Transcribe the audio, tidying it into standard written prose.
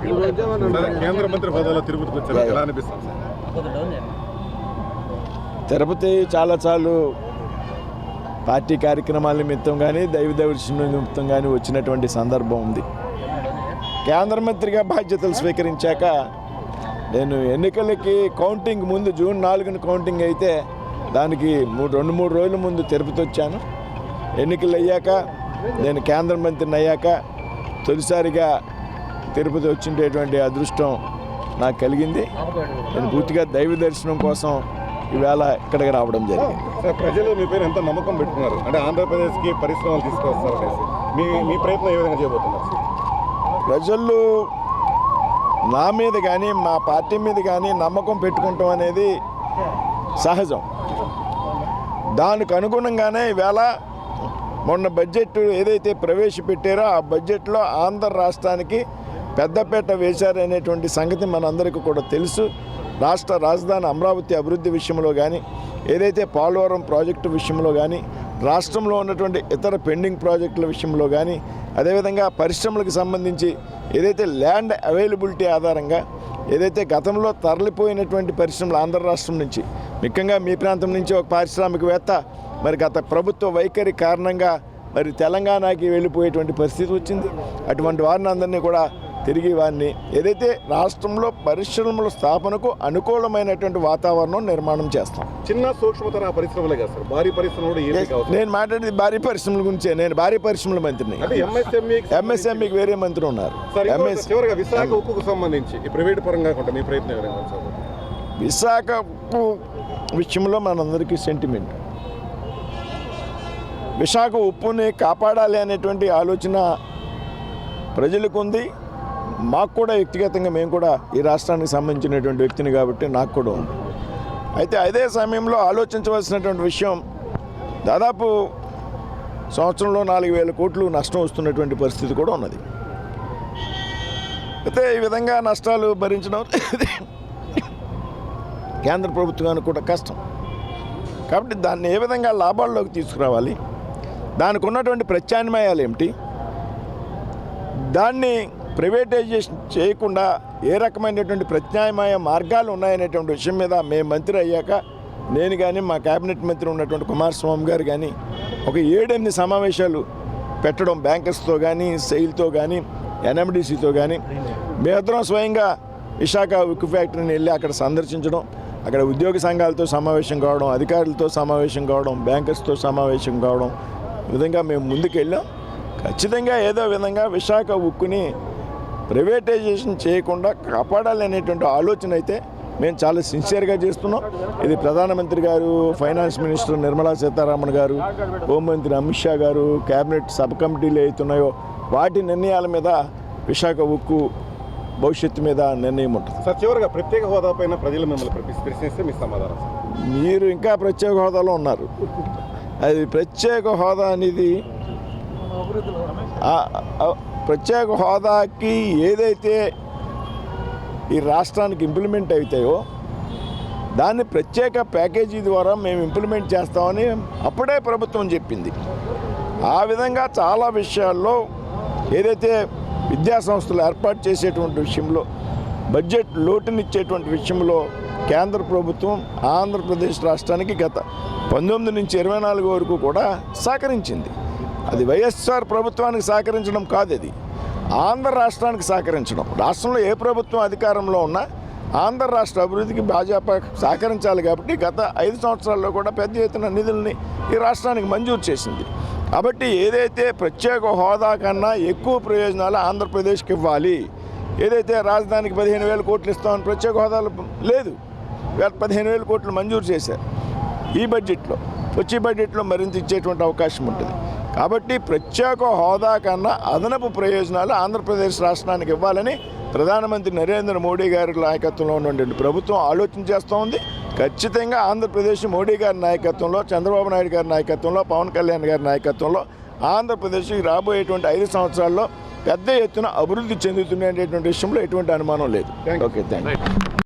కేంద్ర మంత్రి హోదాలో తిరుపతికి వచ్చారు, ఎలా అనిపిస్తుంది సార్? తిరుపతి చాలాసార్లు పార్టీ కార్యక్రమాల నిమిత్తం కానీ దైవ దర్శనం నిమిత్తం కానీ వచ్చినటువంటి సందర్భం ఉంది. కేంద్ర మంత్రిగా బాధ్యతలు స్వీకరించాక నేను ఎన్నికలకి కౌంటింగ్ ముందు జూన్ 4న కౌంటింగ్ అయితే దానికి 2-3 రోజుల ముందు తిరుపతి వచ్చాను. ఎన్నికలు అయ్యాక నేను కేంద్ర మంత్రిని అయ్యాక తొలిసారిగా తిరుపతి వచ్చినటువంటి అదృష్టం నాకు కలిగింది. నేను పూర్తిగా దైవ దర్శనం కోసం ఈవేళ ఇక్కడికి రావడం జరిగింది. సార్, ప్రజలు మీ పైన ఎంత నమ్మకం పెట్టుకున్నారు? అంటే ఆంధ్రప్రదేశ్కి పరిశ్రమలు తీసుకొస్తారు, మీ ప్రయత్నం ఏ విధంగా చేయబోతున్నారు? ప్రజలు నా మీద కానీ మా పార్టీ మీద కానీ నమ్మకం పెట్టుకుంటాం అనేది సహజం. దానికి అనుగుణంగానే ఈవేళ మొన్న బడ్జెట్ ఏదైతే ప్రవేశపెట్టారో ఆ బడ్జెట్లో ఆంధ్ర రాష్ట్రానికి పెద్దపీట వేశారనేటువంటి సంగతి మనందరికీ కూడా తెలుసు. రాష్ట్ర రాజధాని అమరావతి అభివృద్ధి విషయంలో కానీ, ఏదైతే పోలవరం ప్రాజెక్టు విషయంలో కానీ, రాష్ట్రంలో ఉన్నటువంటి ఇతర పెండింగ్ ప్రాజెక్టుల విషయంలో కానీ, అదేవిధంగా పరిశ్రమలకు సంబంధించి ఏదైతే ల్యాండ్ అవైలబిలిటీ ఆధారంగా ఏదైతే గతంలో తరలిపోయినటువంటి పరిశ్రమలు ఆంధ్ర రాష్ట్రం నుంచి, ముఖ్యంగా మీ ప్రాంతం నుంచి ఒక పారిశ్రామికవేత్త మరి గత ప్రభుత్వ వైఖరి కారణంగా మరి తెలంగాణకి వెళ్ళిపోయేటువంటి పరిస్థితి వచ్చింది. అటువంటి వారిని అందరినీ కూడా తిరిగి వారిని ఏదైతే రాష్ట్రంలో పరిశ్రమల స్థాపనకు అనుకూలమైనటువంటి వాతావరణం నిర్మాణం చేస్తాం. చిన్న సూక్ష్మతర పరిశ్రమలే కదా సార్, భారీ పరిశ్రమలు నేను మాట్లాడేది భారీ పరిశ్రమల గురించే. నేను భారీ పరిశ్రమల మంత్రిని. ఎంఎస్ఎంఈకి వేరే మంత్రి ఉన్నారు. చివరిగా విశాఖ ఉక్కుకు సంబంధించి ఈ ప్రైవేట్ పరంగా కాకుండా మీ ప్రయత్నం ఏదైనా? విశాఖ ఉక్కు విషయంలో మనందరికీ సెంటిమెంట్. విశాఖ ఉప్పుని కాపాడాలి అనేటువంటి ఆలోచన ప్రజలకు ఉంది. మాకు కూడా వ్యక్తిగతంగా మేము కూడా ఈ రాష్ట్రానికి సంబంధించినటువంటి వ్యక్తిని కాబట్టి నాకు కూడా ఉంది. అయితే అదే సమయంలో ఆలోచించవలసినటువంటి విషయం, దాదాపు సంవత్సరంలో 4,000 కోట్లు నష్టం వస్తున్నటువంటి పరిస్థితి కూడా ఉన్నది. అయితే ఈ విధంగా నష్టాలు భరించడం కేంద్ర ప్రభుత్వానికి కూడా కష్టం. కాబట్టి దాన్ని ఏ విధంగా లాభాల్లోకి తీసుకురావాలి, దానికి ఉన్నటువంటి ప్రత్యామ్నాయాలు ఏమిటి, దాన్ని ప్రైవేటైజేషన్ చేయకుండా ఏ రకమైనటువంటి ప్రత్యామ్నాయ మార్గాలు ఉన్నాయనేటువంటి విషయం మీద మేము మంత్రి అయ్యాక నేను కానీ మా కేబినెట్ మంత్రి ఉన్నటువంటి కుమారస్వామి గారు కానీ ఒక 7-8 సమావేశాలు పెట్టడం, బ్యాంకర్స్తో కానీ, సెయిల్తో కానీ, ఎన్ఎండిసితో కానీ, మేమిద్దరం స్వయంగా విశాఖ ఉక్కు ఫ్యాక్టరీని వెళ్ళి అక్కడ సందర్శించడం, అక్కడ ఉద్యోగ సంఘాలతో సమావేశం కావడం, అధికారులతో సమావేశం కావడం, బ్యాంకర్స్తో సమావేశం కావడం, ఈ విధంగా మేము ముందుకెళ్ళాం. ఖచ్చితంగా ఏదో విధంగా విశాఖ ఉక్కుని ప్రైవేటైజేషన్ చేయకుండా కాపాడాలనేటువంటి ఆలోచన అయితే మేము చాలా సిన్సియర్గా చేస్తున్నాం. ఇది ప్రధానమంత్రి గారు, ఫైనాన్స్ మినిస్టర్ నిర్మలా సీతారామన్ గారు, హోంమంత్రి అమిత్ షా గారు, కేబినెట్ సబ్ కమిటీలు అవుతున్నాయో వాటి నిర్ణయాల మీద విశాఖ ఉక్కు భవిష్యత్తు మీద నిర్ణయం ఉంటుంది. సార్, చివరిగా ప్రత్యేక హోదా పైన ప్రజలు మిమ్మల్ని ప్రశ్నిస్తే మీ సమాధానం? మీరు ఇంకా ప్రత్యేక హోదాలో ఉన్నారు. అది ప్రత్యేక హోదా అనేది ప్రత్యేక హోదాకి ఏదైతే ఈ రాష్ట్రానికి ఇంప్లిమెంట్ అవుతాయో దాన్ని ప్రత్యేక ప్యాకేజీ ద్వారా మేము ఇంప్లిమెంట్ చేస్తామని అప్పుడే ప్రభుత్వం చెప్పింది. ఆ విధంగా చాలా విషయాల్లో ఏదైతే విద్యాసంస్థలు ఏర్పాటు చేసేటువంటి విషయంలో, బడ్జెట్ లోటునిచ్చేటువంటి విషయంలో కేంద్ర ప్రభుత్వం ఆంధ్రప్రదేశ్ రాష్ట్రానికి గత 19 నుంచి 24 వరకు కూడా సహకరించింది. అది వైఎస్ఆర్ ప్రభుత్వానికి సహకరించడం కాదు, అది ఆంధ్ర రాష్ట్రానికి సహకరించడం. రాష్ట్రంలో ఏ ప్రభుత్వం అధికారంలో ఉన్నా ఆంధ్ర రాష్ట్ర అభివృద్ధికి భాజపా సహకరించాలి కాబట్టి గత 5 సంవత్సరాల్లో కూడా పెద్ద ఎత్తున నిధుల్ని ఈ రాష్ట్రానికి మంజూరు చేసింది. కాబట్టి ఏదైతే ప్రత్యేక హోదా కన్నా ఎక్కువ ప్రయోజనాలు ఆంధ్రప్రదేశ్కి ఇవ్వాలి, ఏదైతే రాజధానికి 15,000 కోట్లు ఇస్తామని ప్రత్యేక హోదాలు లేదు, 15,000 కోట్లు మంజూరు చేశారు. ఈ బడ్జెట్లో, వచ్చే బడ్జెట్లో మరింత ఇచ్చేటువంటి అవకాశం ఉంటుంది. కాబట్టి ప్రత్యేక హోదా కన్నా అదనపు ప్రయోజనాలు ఆంధ్రప్రదేశ్ రాష్ట్రానికి ఇవ్వాలని ప్రధానమంత్రి నరేంద్ర మోడీ గారి నాయకత్వంలో ఉన్నటువంటి ప్రభుత్వం ఆలోచన చేస్తూ ఉంది. ఖచ్చితంగా ఆంధ్రప్రదేశ్ మోడీ గారి నాయకత్వంలో, చంద్రబాబు నాయుడు గారి నాయకత్వంలో, పవన్ కళ్యాణ్ గారి నాయకత్వంలో ఆంధ్రప్రదేశ్ రాబోయేటువంటి 5 సంవత్సరాల్లో పెద్ద ఎత్తున అభివృద్ధి చెందుతున్నటువంటి విషయంలో ఎటువంటి అనుమానం లేదు. Okay, thank you.